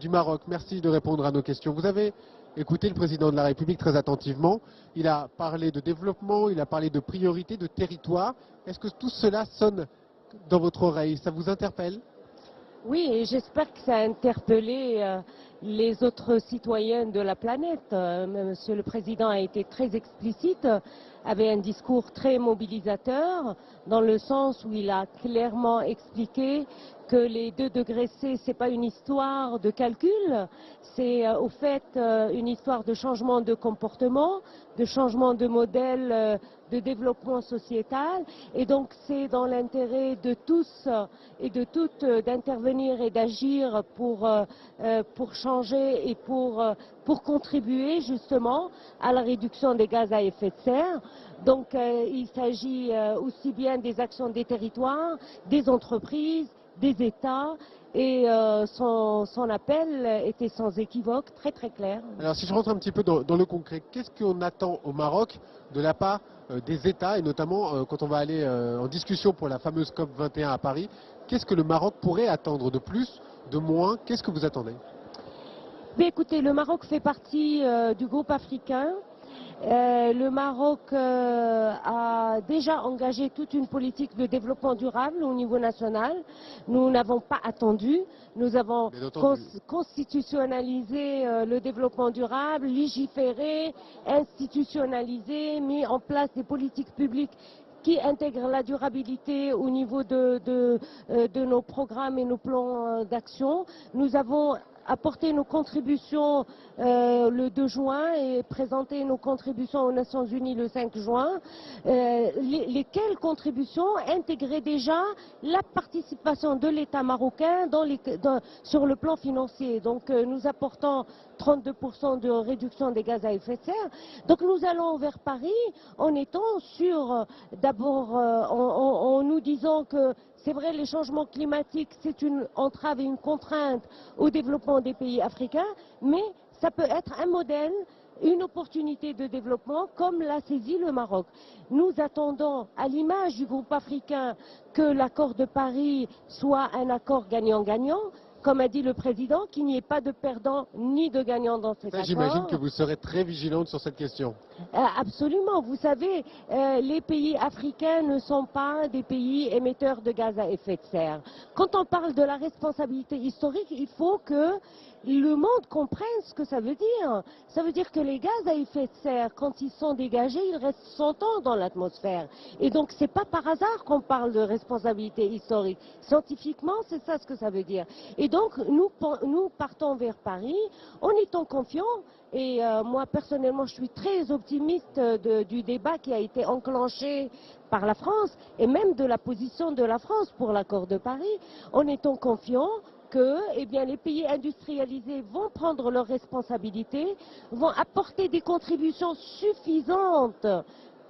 du Maroc. Merci de répondre à nos questions. Vous avez écouté le président de la République très attentivement. Il a parlé de développement, il a parlé de priorité, de territoire. Est-ce que tout cela sonne dans votre oreille? Ça vous interpelle? Oui, et j'espère que ça a interpellé les autres citoyens de la planète. Monsieur le Président a été très explicite, avait un discours très mobilisateur, dans le sens où il a clairement expliqué que les 2 degrés C, c'est pas une histoire de calcul, c'est au fait une histoire de changement de comportement, de changement de modèle de développement sociétal, et donc c'est dans l'intérêt de tous et de toutes d'intervenir et d'agir pour changer et pour contribuer justement à la réduction des gaz à effet de serre. Donc il s'agit aussi bien des actions des territoires, des entreprises, des États, et son appel était sans équivoque, très très clair. Alors si je rentre un petit peu dans le concret, qu'est-ce qu'on attend au Maroc de la part des États, et notamment quand on va aller en discussion pour la fameuse COP 21 à Paris, qu'est-ce que le Maroc pourrait attendre de plus, de moins? Qu'est-ce que vous attendez? Mais écoutez, le Maroc fait partie du groupe africain. Le Maroc a déjà engagé toute une politique de développement durable au niveau national. Nous n'avons pas attendu. Nous avons constitutionnalisé le développement durable, légiféré, institutionnalisé, mis en place des politiques publiques qui intègrent la durabilité au niveau de nos programmes et nos plans d'action. Nous avons apporté nos contributions le 2 juin et présenté nos contributions aux Nations Unies le 5 juin, lesquelles contributions intégraient déjà la participation de l'État marocain sur le plan financier. Donc nous apportons 32% de réduction des gaz à effet de serre. Donc nous allons vers Paris en étant sur, d'abord en nous disant que c'est vrai, les changements climatiques, c'est une entrave et une contrainte au développement des pays africains, mais ça peut être un modèle, une opportunité de développement, comme l'a saisi le Maroc. Nous attendons, à l'image du groupe africain, que l'accord de Paris soit un accord gagnant-gagnant. Comme a dit le président, qu'il n'y ait pas de perdants ni de gagnants dans cet accord. J'imagine que vous serez très vigilante sur cette question. Absolument. Vous savez, les pays africains ne sont pas des pays émetteurs de gaz à effet de serre. Quand on parle de la responsabilité historique, il faut que le monde comprenne ce que ça veut dire. Ça veut dire que les gaz à effet de serre, quand ils sont dégagés, ils restent 100 ans dans l'atmosphère. Et donc, c'est pas par hasard qu'on parle de responsabilité historique. Scientifiquement, c'est ça ce que ça veut dire. Et donc, nous partons vers Paris en étant confiants. Et moi, personnellement, je suis très optimiste du débat qui a été enclenché par la France et même de la position de la France pour l'accord de Paris, en étant confiants que les pays industrialisés vont prendre leurs responsabilités, vont apporter des contributions suffisantes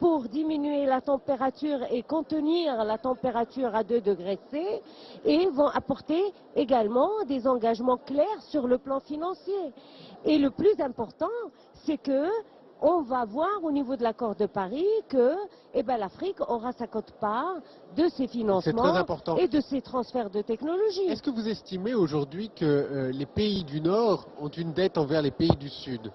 pour diminuer la température et contenir la température à 2 degrés C, et vont apporter également des engagements clairs sur le plan financier. Et le plus important, c'est que on va voir au niveau de l'accord de Paris que l'Afrique aura sa quote-part de ses financements et de ses transferts de technologie. Est-ce que vous estimez aujourd'hui que les pays du Nord ont une dette envers les pays du Sud?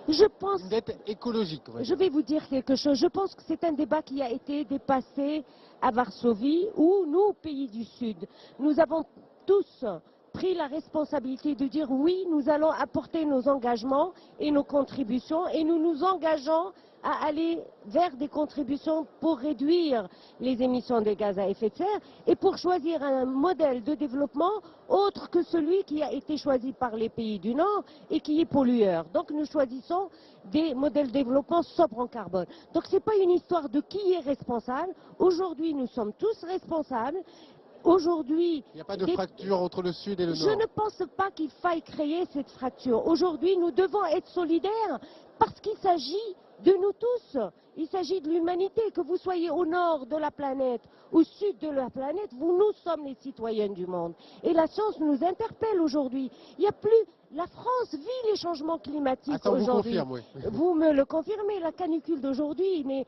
Je pense, une dette écologique. Je vais vous dire quelque chose. Je pense que c'est un débat qui a été dépassé à Varsovie, où nous, pays du Sud, nous avons tous pris la responsabilité de dire oui, nous allons apporter nos engagements et nos contributions, et nous nous engageons à aller vers des contributions pour réduire les émissions de gaz à effet de serre et pour choisir un modèle de développement autre que celui qui a été choisi par les pays du Nord et qui est pollueur. Donc nous choisissons des modèles de développement sobres en carbone. Donc ce n'est pas une histoire de qui est responsable. Aujourd'hui, nous sommes tous responsables. Aujourd'hui, il n'y a pas de fracture entre le Sud et le Nord. Je ne pense pas qu'il faille créer cette fracture. Aujourd'hui, nous devons être solidaires parce qu'il s'agit de nous tous. Il s'agit de l'humanité. Que vous soyez au nord de la planète, au sud de la planète, nous sommes les citoyens du monde. Et la science nous interpelle aujourd'hui. Il n'y a plus... La France vit les changements climatiques aujourd'hui. Vous me le confirmez, la canicule d'aujourd'hui n'est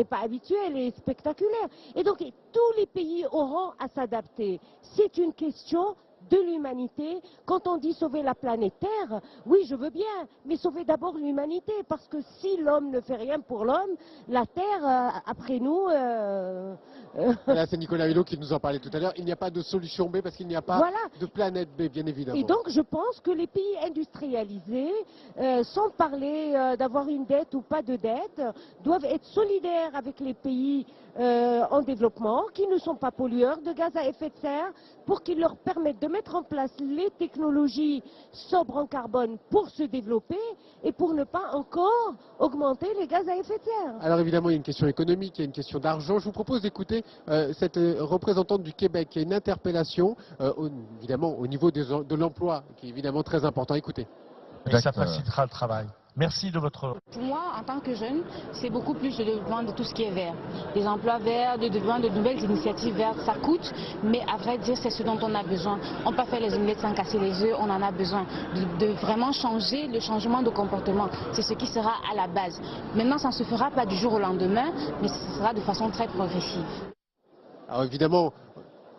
pas habituelle et spectaculaire. Et donc tous les pays auront à s'adapter. C'est une question de l'humanité. Quand on dit sauver la planète Terre, oui, je veux bien, mais sauver d'abord l'humanité, parce que si l'homme ne fait rien pour l'homme, la Terre, après nous... Là, c'est Nicolas Hulot qui nous en parlait tout à l'heure. Il n'y a pas de solution B parce qu'il n'y a pas Voilà. de planète B, bien évidemment. Et donc, je pense que les pays industrialisés, sans parler d'avoir une dette ou pas de dette, doivent être solidaires avec les pays en développement, qui ne sont pas pollueurs de gaz à effet de serre, pour qu'ils leur permettent de mettre en place les technologies sobres en carbone pour se développer et pour ne pas encore augmenter les gaz à effet de serre. Alors évidemment, il y a une question économique, il y a une question d'argent. Je vous propose d'écouter cette représentante du Québec qui a une interpellation, évidemment au niveau de l'emploi, qui est évidemment très important. Écoutez. Et ça facilitera le travail. Merci de votre... Pour moi, en tant que jeune, c'est beaucoup plus le développement de tout ce qui est vert. Des emplois verts, le développement de nouvelles initiatives vertes, ça coûte, mais à vrai dire, c'est ce dont on a besoin. On ne peut pas faire les omelettes sans casser les œufs, on en a besoin de vraiment changer le changement de comportement. C'est ce qui sera à la base. Maintenant, ça ne se fera pas du jour au lendemain, mais ce sera de façon très progressive. Alors évidemment,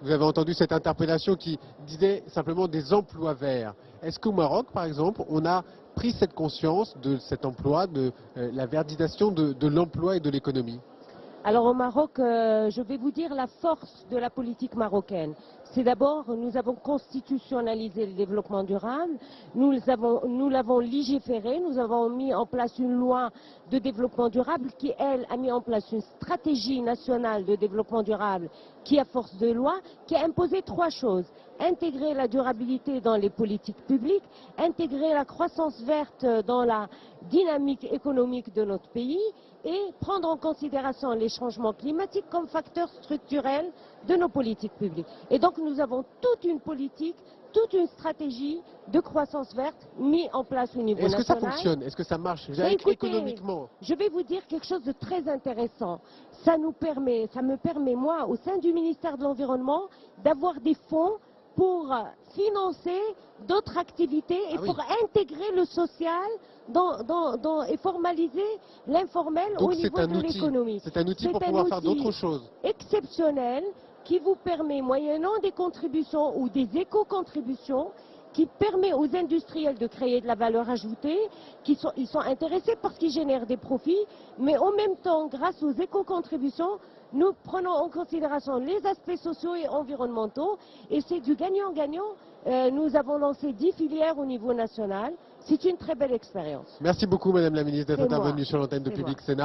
vous avez entendu cette interpellation qui disait simplement des emplois verts. Est-ce qu'au Maroc, par exemple, on a pris cette conscience de cet emploi, de la verdisation de l'emploi et de l'économie? Alors au Maroc, je vais vous dire la force de la politique marocaine. C'est d'abord, nous avons constitutionnalisé le développement durable, nous l'avons légiféré, nous avons mis en place une loi de développement durable qui, elle, a mis en place une stratégie nationale de développement durable qui, à force de loi, qui a imposé 3 choses. Intégrer la durabilité dans les politiques publiques, intégrer la croissance verte dans la dynamique économique de notre pays et prendre en considération les changements climatiques comme facteurs structurels de nos politiques publiques. Et donc nous avons toute une politique, toute une stratégie de croissance verte mise en place au niveau national. Est-ce que ça fonctionne? Est-ce que ça marche économiquement? Je vais vous dire quelque chose de très intéressant. Ça me permet, moi, au sein du ministère de l'Environnement, d'avoir des fonds pour financer d'autres activités et pour intégrer le social et formaliser l'informel au niveau de l'économie. C'est un outil pour pouvoir faire d'autres choses. Exceptionnel qui vous permet, moyennant des contributions ou des éco-contributions, qui permet aux industriels de créer de la valeur ajoutée, ils sont intéressés parce qu'ils génèrent des profits, mais en même temps, grâce aux éco-contributions, nous prenons en considération les aspects sociaux et environnementaux, et c'est du gagnant-gagnant. Nous avons lancé 10 filières au niveau national. C'est une très belle expérience. Merci beaucoup, Madame la Ministre, d'être intervenue sur l'antenne de Public Sénat.